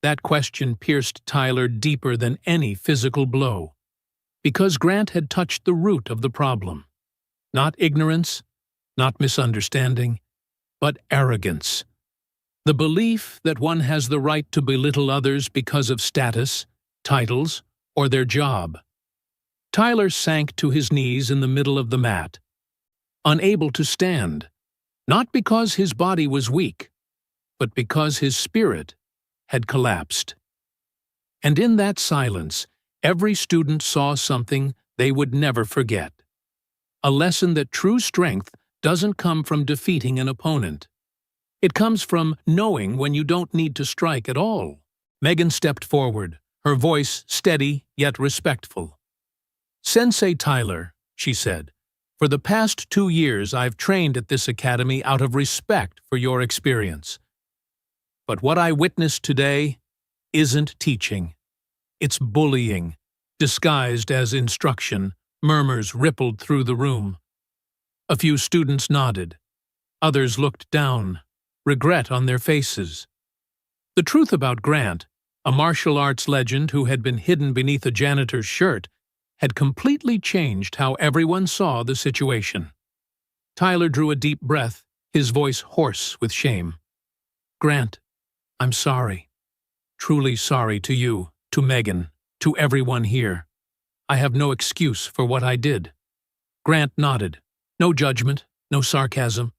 S1: That question pierced Tyler deeper than any physical blow, because Grant had touched the root of the problem. Not ignorance, not misunderstanding, but arrogance. The belief that one has the right to belittle others because of status, titles, or their job. Tyler sank to his knees in the middle of the mat, unable to stand, not because his body was weak, but because his spirit had collapsed. And in that silence, every student saw something they would never forget. A lesson that true strength doesn't come from defeating an opponent. It comes from knowing when you don't need to strike at all. Megan stepped forward, her voice steady yet respectful. "Sensei Tyler," she said, "for the past 2 years I've trained at this academy out of respect for your experience. But what I witnessed today isn't teaching. It's bullying, disguised as instruction." Murmurs rippled through the room. A few students nodded. Others looked down, regret on their faces. The truth about Grant, a martial arts legend who had been hidden beneath a janitor's shirt, had completely changed how everyone saw the situation. Tyler drew a deep breath, his voice hoarse with shame. "Grant, I'm sorry. Truly sorry to you, to Megan, to everyone here. I have no excuse for what I did." Grant nodded. No judgment, no sarcasm.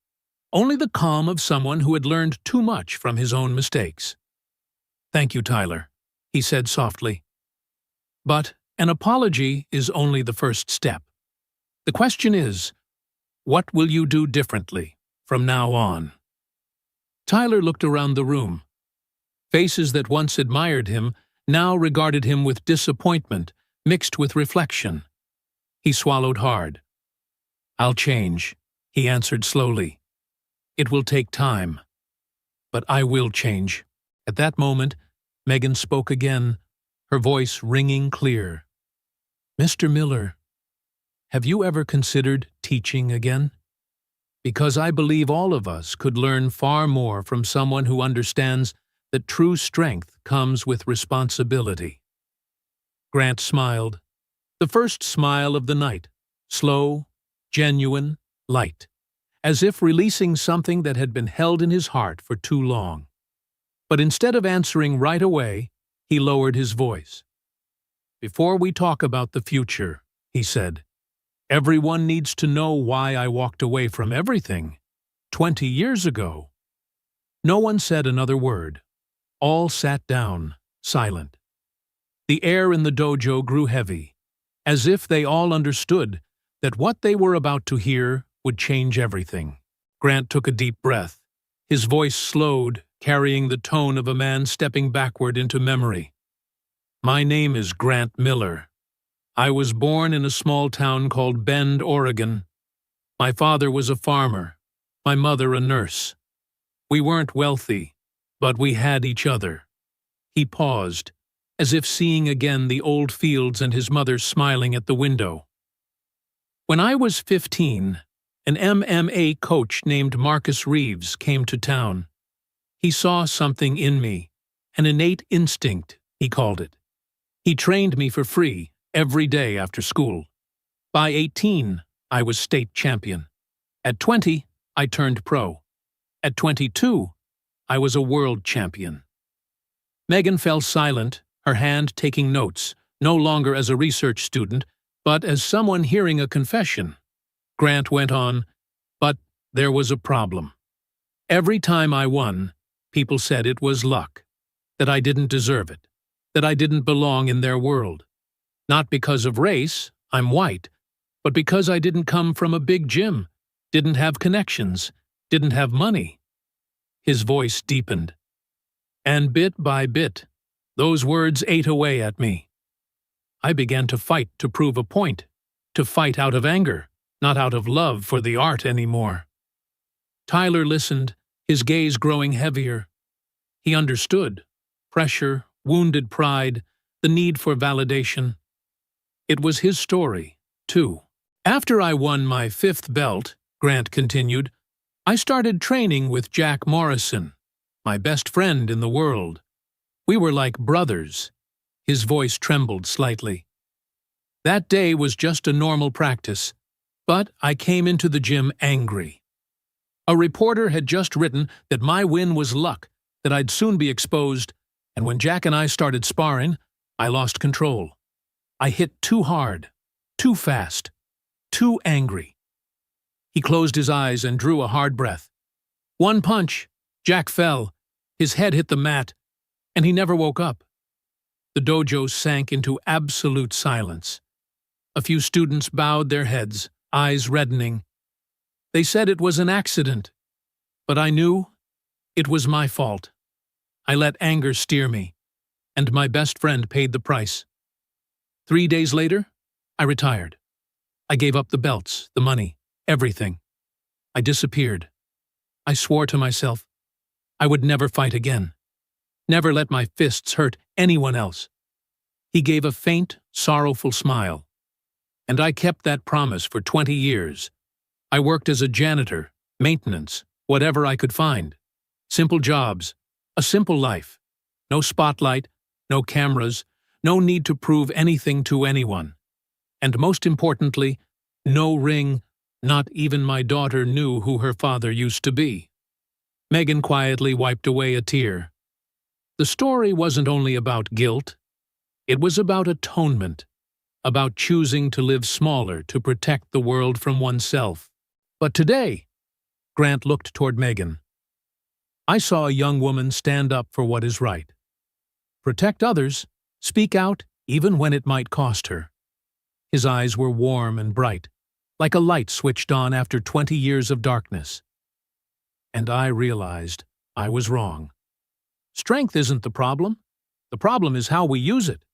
S1: Only the calm of someone who had learned too much from his own mistakes. "Thank you, Tyler," he said softly. "But an apology is only the first step. The question is, what will you do differently from now on?" Tyler looked around the room. Faces that once admired him now regarded him with disappointment, mixed with reflection. He swallowed hard. "I'll change," he answered slowly. "It will take time, but I will change." At that moment, Megan spoke again, her voice ringing clear. "Mr. Miller, have you ever considered teaching again? Because I believe all of us could learn far more from someone who understands that true strength comes with responsibility." Grant smiled, the first smile of the night, slow, genuine, light, as if releasing something that had been held in his heart for too long. But instead of answering right away, he lowered his voice. "Before we talk about the future," he said, "everyone needs to know why I walked away from everything 20 years ago." No one said another word. All sat down, silent. The air in the dojo grew heavy, as if they all understood that what they were about to hear would change everything. Grant took a deep breath. His voice slowed, carrying the tone of a man stepping backward into memory. "My name is Grant Miller. I was born in a small town called Bend, Oregon. My father was a farmer, my mother a nurse. We weren't wealthy, but we had each other." He paused, as if seeing again the old fields and his mother smiling at the window. "When I was 15, an MMA coach named Marcus Reeves came to town. He saw something in me, an innate instinct, he called it. He trained me for free every day after school. By 18, I was state champion. At 20, I turned pro. At 22, I was a world champion." Megan fell silent, her hand taking notes, no longer as a research student, but as someone hearing a confession. Grant went on, "But there was a problem. Every time I won, people said it was luck, that I didn't deserve it, that I didn't belong in their world. Not because of race, I'm white, but because I didn't come from a big gym, didn't have connections, didn't have money." His voice deepened. "And bit by bit, those words ate away at me. I began to fight to prove a point, to fight out of anger, not out of love for the art anymore." Tyler listened, his gaze growing heavier. He understood. Pressure, wounded pride, the need for validation. It was his story, too. "After I won my 5th belt," Grant continued, "I started training with Jack Morrison, my best friend in the world. We were like brothers." His voice trembled slightly. "That day was just a normal practice, but I came into the gym angry. A reporter had just written that my win was luck, that I'd soon be exposed, and when Jack and I started sparring, I lost control. I hit too hard. Too fast. Too angry. He closed his eyes and drew a hard breath. One punch. Jack fell. His head hit the mat, and he never woke up. The dojo sank into absolute silence. A few students bowed their heads, eyes reddening. They said it was an accident, but I knew it was my fault. I let anger steer me, and my best friend paid the price. 3 days later, I retired. I gave up the belts, the money, everything. I disappeared. I swore to myself I would never fight again. Never let my fists hurt anyone else. He gave a faint, sorrowful smile. And I kept that promise for 20 years. I worked as a janitor, maintenance, whatever I could find. Simple jobs, a simple life. No spotlight, no cameras, no need to prove anything to anyone. And most importantly, no ring. Not even my daughter knew who her father used to be. Megan quietly wiped away a tear. The story wasn't only about guilt. It was about atonement, about choosing to live smaller to protect the world from oneself. But today, Grant looked toward Megan. I saw a young woman stand up for what is right. Protect others, speak out even when it might cost her. His eyes were warm and bright, like a light switched on after 20 years of darkness. And I realized I was wrong. Strength isn't the problem. The problem is how we use it.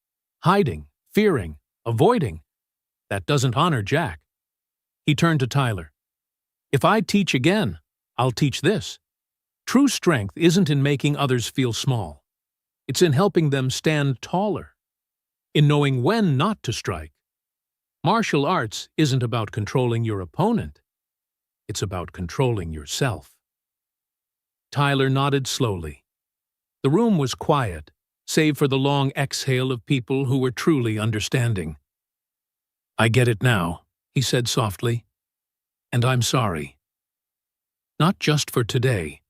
S1: Hiding, fearing, avoiding. That doesn't honor Jack. He turned to Tyler. If I teach again, I'll teach this. True strength isn't in making others feel small. It's in helping them stand taller. In knowing when not to strike. Martial arts isn't about controlling your opponent. It's about controlling yourself. Tyler nodded slowly. The room was quiet, save for the long exhale of people who were truly understanding. I get it now, he said softly. And I'm sorry. Not just for today,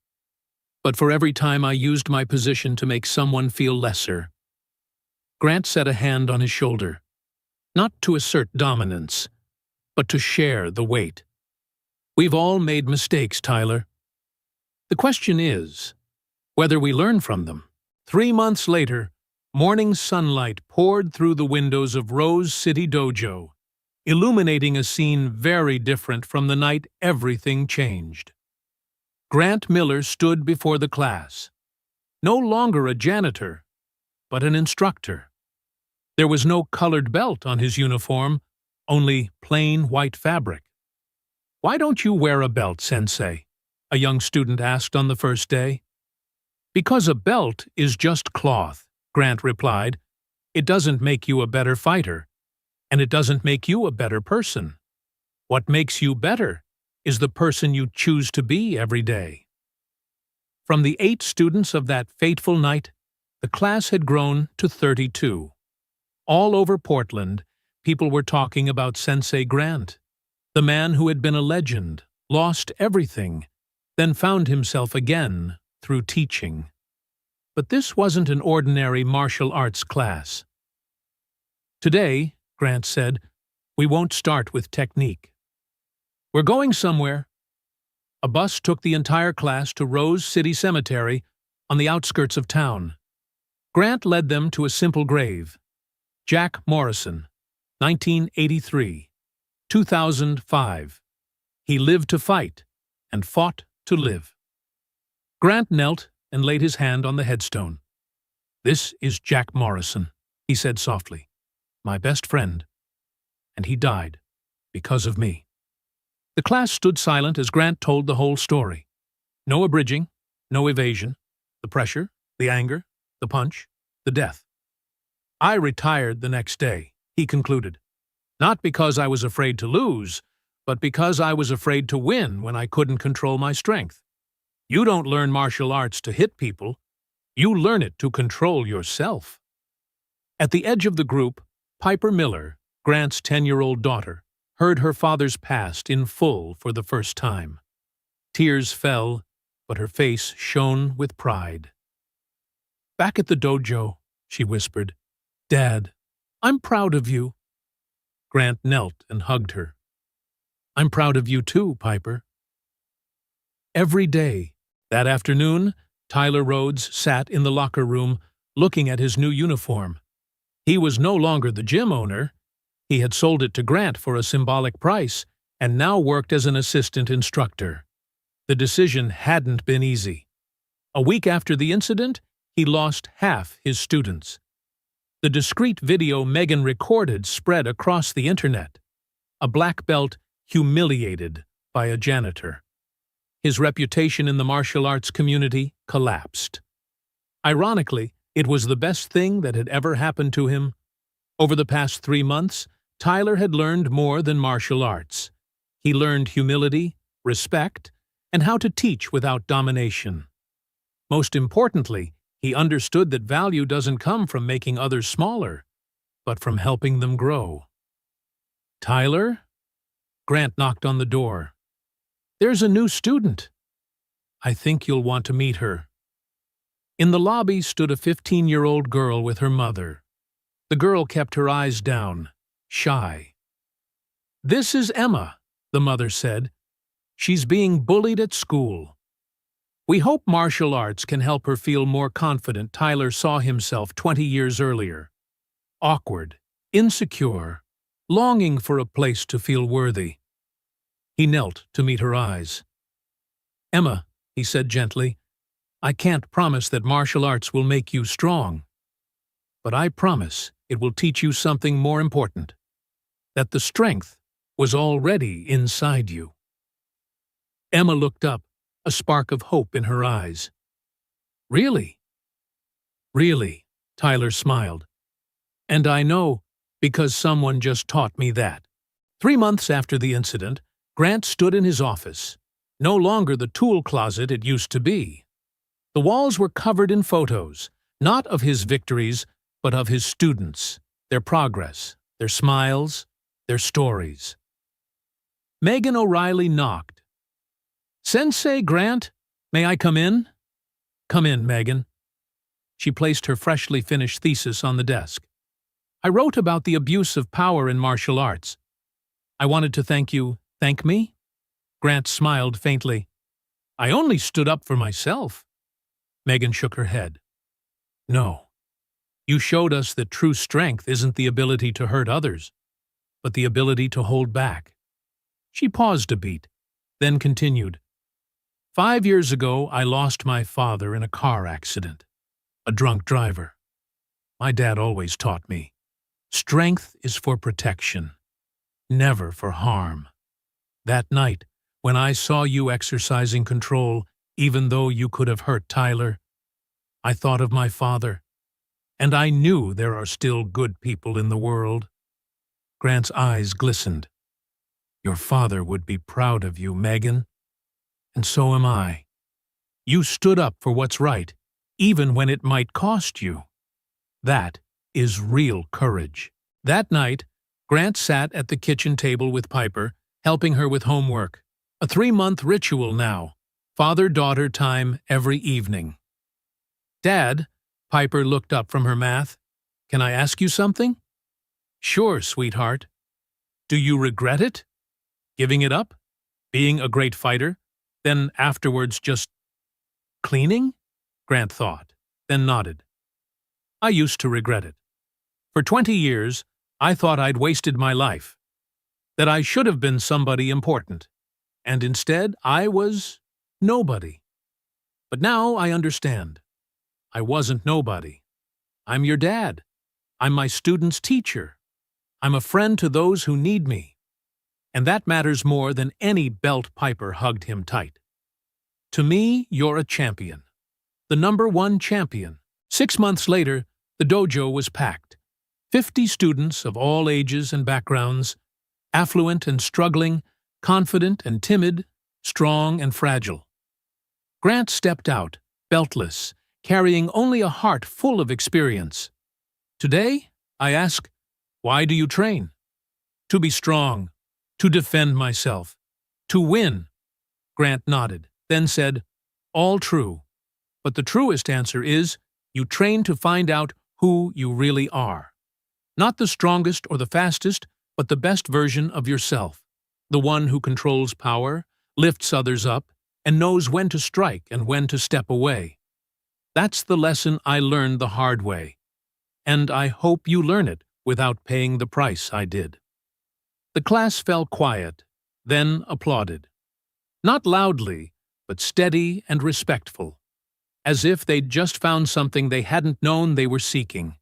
S1: but for every time I used my position to make someone feel lesser. Grant set a hand on his shoulder. Not to assert dominance, but to share the weight. We've all made mistakes, Tyler. The question is whether we learn from them. 3 months later, morning sunlight poured through the windows of Rose City Dojo, illuminating a scene very different from the night everything changed. Grant Miller stood before the class, no longer a janitor, but an instructor. There was no colored belt on his uniform, only plain white fabric. Why don't you wear a belt, Sensei? A young student asked on the first day. Because a belt is just cloth, Grant replied. It doesn't make you a better fighter, and it doesn't make you a better person. What makes you better is the person you choose to be every day. From the 8 students of that fateful night, the class had grown to 32. All over Portland, people were talking about Sensei Grant, the man who had been a legend, lost everything, then found himself again through teaching. But this wasn't an ordinary martial arts class. Today, Grant said, we won't start with technique. We're going somewhere. A bus took the entire class to Rose City Cemetery on the outskirts of town. Grant led them to a simple grave. Jack Morrison, 1983, 2005. He lived to fight and fought to live. Grant knelt and laid his hand on the headstone. This is Jack Morrison, he said softly, my best friend, and he died because of me. The class stood silent as Grant told the whole story. No abridging, no evasion, the pressure, the anger, the punch, the death. I retired the next day, he concluded, not because I was afraid to lose, but because I was afraid to win when I couldn't control my strength. You don't learn martial arts to hit people. You learn it to control yourself. At the edge of the group, Piper Miller, Grant's 10-year-old daughter, heard her father's past in full for the first time. Tears fell, but her face shone with pride. Back at the dojo, she whispered, Dad, I'm proud of you. Grant knelt and hugged her. I'm proud of you too, Piper. Every day, that afternoon, Tyler Rhodes sat in the locker room looking at his new uniform. He was no longer the gym owner. He had sold it to Grant for a symbolic price and now worked as an assistant instructor. The decision hadn't been easy. A week after the incident, he lost half his students. The discreet video Megan recorded spread across the internet. A black belt humiliated by a janitor. His reputation in the martial arts community collapsed. Ironically, it was the best thing that had ever happened to him. Over the past 3 months, Tyler had learned more than martial arts. He learned humility, respect, and how to teach without domination. Most importantly, he understood that value doesn't come from making others smaller, but from helping them grow. Tyler? Grant knocked on the door. There's a new student. I think you'll want to meet her. In the lobby stood a 15-year-old girl with her mother. The girl kept her eyes down, shy. This is Emma, the mother said. She's being bullied at school. We hope martial arts can help her feel more confident. Tyler saw himself 20 years earlier. Awkward, insecure, longing for a place to feel worthy. He knelt to meet her eyes. Emma, he said gently, I can't promise that martial arts will make you strong. But I promise it will teach you something more important. That the strength was already inside you. Emma looked up, a spark of hope in her eyes. Really? Really, Tyler smiled. And I know because someone just taught me that. 3 months after the incident, Grant stood in his office, no longer the tool closet it used to be. The walls were covered in photos, not of his victories, but of his students, their progress, their smiles, their stories. Megan O'Reilly knocked. Sensei Grant, may I come in? Come in, Megan. She placed her freshly finished thesis on the desk. I wrote about the abuse of power in martial arts. I wanted to thank you. Thank me? Grant smiled faintly. I only stood up for myself. Megan shook her head. No. You showed us that true strength isn't the ability to hurt others, but the ability to hold back. She paused a beat, then continued. 5 years ago, I lost my father in a car accident. A drunk driver. My dad always taught me, strength is for protection, never for harm. That night, when I saw you exercising control, even though you could have hurt Tyler, I thought of my father, and I knew there are still good people in the world. Grant's eyes glistened. Your father would be proud of you, Megan. And so am I. You stood up for what's right, even when it might cost you. That is real courage. That night, Grant sat at the kitchen table with Piper, helping her with homework. A 3-month ritual now. Father-daughter time every evening. Dad, Piper looked up from her math. Can I ask you something? Sure, sweetheart. Do you regret it? Giving it up? Being a great fighter? Then afterwards just cleaning? Grant thought, then nodded. I used to regret it. For 20 years, I thought I'd wasted my life. That I should have been somebody important. And instead, I was nobody. But now I understand. I wasn't nobody. I'm your dad. I'm my students' teacher. I'm a friend to those who need me. And that matters more than any belt. Piper hugged him tight. To me, you're a champion. The #1 champion. 6 months later, the dojo was packed. 50 students of all ages and backgrounds, affluent and struggling, confident and timid, strong and fragile. Grant stepped out, beltless, carrying only a heart full of experience. Today, I ask, why do you train? To be strong, to defend myself, to win. Grant nodded, then said, all true. But the truest answer is, you train to find out who you really are. Not the strongest or the fastest, but the best version of yourself, the one who controls power, lifts others up, and knows when to strike and when to step away. That's the lesson I learned the hard way, and I hope you learn it without paying the price I did. The class fell quiet, then applauded. Not loudly, but steady and respectful, as if they'd just found something they hadn't known they were seeking.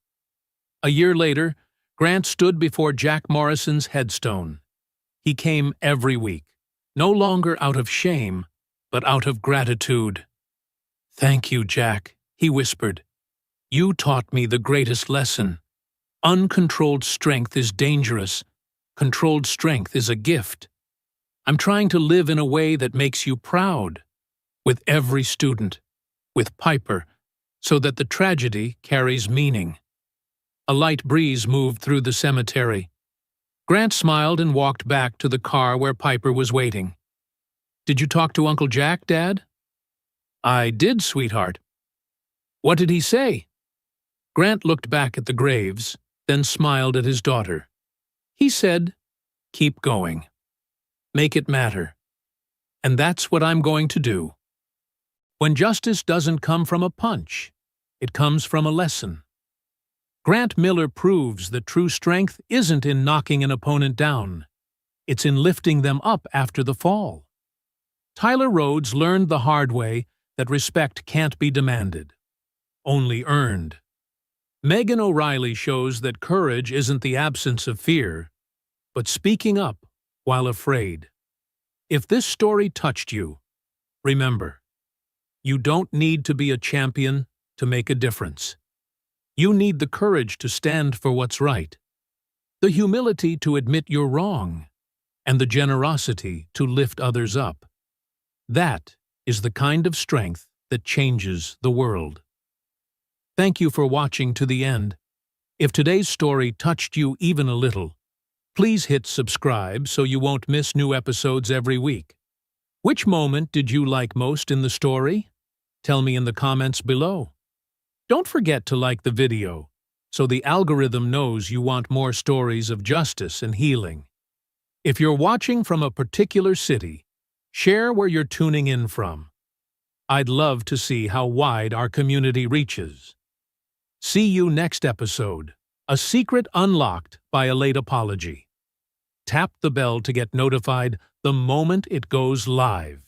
S1: A year later, Grant stood before Jack Morrison's headstone. He came every week, no longer out of shame, but out of gratitude. "Thank you, Jack," he whispered. "You taught me the greatest lesson. Uncontrolled strength is dangerous. Controlled strength is a gift. I'm trying to live in a way that makes you proud, with every student, with Piper, so that the tragedy carries meaning." A light breeze moved through the cemetery. Grant smiled and walked back to the car where Piper was waiting. "Did you talk to Uncle Jack, Dad?" "I did, sweetheart." "What did he say?" Grant looked back at the graves, then smiled at his daughter. "He said, 'Keep going. Make it matter.' And that's what I'm going to do. When justice doesn't come from a punch, it comes from a lesson." Grant Miller proves that true strength isn't in knocking an opponent down. It's in lifting them up after the fall. Tyler Rhodes learned the hard way that respect can't be demanded, only earned. Megan O'Reilly shows that courage isn't the absence of fear, but speaking up while afraid. If this story touched you, remember, you don't need to be a champion to make a difference. You need the courage to stand for what's right, the humility to admit you're wrong, and the generosity to lift others up. That is the kind of strength that changes the world. Thank you for watching to the end. If today's story touched you even a little, please hit subscribe so you won't miss new episodes every week. Which moment did you like most in the story? Tell me in the comments below. Don't forget to like the video, so the algorithm knows you want more stories of justice and healing. If you're watching from a particular city, share where you're tuning in from. I'd love to see how wide our community reaches. See you next episode, A Secret Unlocked by a Late Apology. Tap the bell to get notified the moment it goes live.